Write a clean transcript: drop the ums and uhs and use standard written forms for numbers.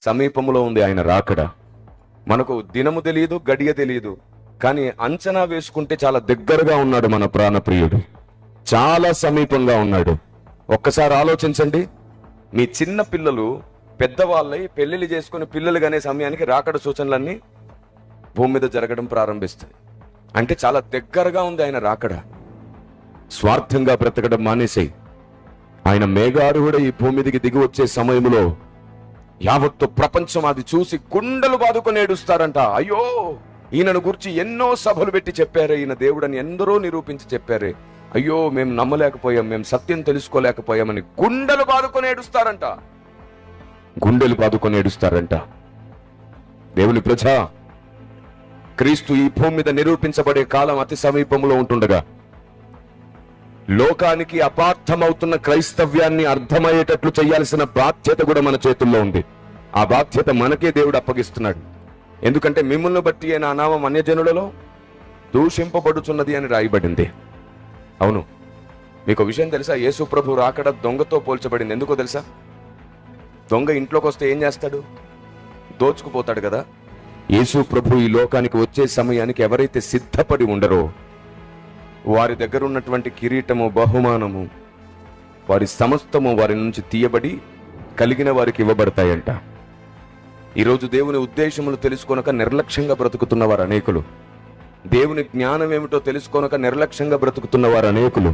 సమీపంలో ఉంది ఆయన రాకడ. మనకు దినము తెలియదు, గడియ తెలియదు, కానీ అంచనా వేసుకుంటే చాలా దగ్గరగా ఉన్నాడు మన ప్రాణప్రియుడు. చాలా సమీపంగా ఉన్నాడు. ఒక్కసారి ఆలోచించండి. మీ చిన్న పిల్లలు పెద్దవాళ్ళై పెళ్లిళ్ళు చేసుకుని పిల్లలు కనే సమయానికి రాకడ సూచనలన్నీ భూమి మీద జరగడం ప్రారంభిస్తాయి. అంటే చాలా దగ్గరగా ఉంది ఆయన రాకడ. స్వార్థంగా బ్రతకడం మానేసేయి. ఆయన మేఘారూఢ ఈ భూమి మీదకి దిగి వచ్చే సమయంలో యావత్తు ప్రపంచం అది చూసి గుండెలు బాదుకొని ఏడుస్తారంట. అయ్యో, ఈయనను గురించి ఎన్నో సభలు పెట్టి చెప్పారే, ఈయన దేవుడని ఎందరో నిరూపించి చెప్పారే, అయ్యో మేము నమ్మలేకపోయాం, మేము సత్యం తెలుసుకోలేకపోయామని గుండెలు బాదుకొని ఏడుస్తారంట. గుండెలు బాదుకొని ఏడుస్తారంట. దేవుని ప్రజా, క్రీస్తు ఈ భూమి మీద నిరూపించబడే కాలం అతి సమీపంలో ఉంటుండగా లోకానికి అపార్థమవుతున్న క్రైస్తవ్యాన్ని అర్థమయ్యేటట్లు చేయాల్సిన బాధ్యత కూడా మన చేతుల్లో ఉంది. ఆ బాధ్యత మనకే దేవుడు అప్పగిస్తున్నాడు. ఎందుకంటే మిమ్మల్ని బట్టి నా నామం అన్యజనులలో దూషింపబడుచున్నది అని రాయబడింది. అవును, మీకు విషయం తెలుసా? యేసు ప్రభు రాకడ దొంగతో పోల్చబడింది. ఎందుకో తెలుసా? దొంగ ఇంట్లోకి వస్తే ఏం చేస్తాడు? దోచుకుపోతాడు కదా. యేసు ప్రభు ఈ లోకానికి వచ్చే సమయానికి ఎవరైతే సిద్ధపడి ఉండరో వారి దగ్గర ఉన్నటువంటి కిరీటము, బహుమానము, వారి సమస్తము వారి నుంచి తీయబడి కలిగిన వారికి ఇవ్వబడతాయంట. ఈరోజు దేవుని ఉద్దేశములు తెలుసుకోనక నిర్లక్ష్యంగా బ్రతుకుతున్న వారు అనేకులు. దేవుని జ్ఞానం ఏమిటో తెలుసుకోనక నిర్లక్ష్యంగా బ్రతుకుతున్న వారు అనేకులు.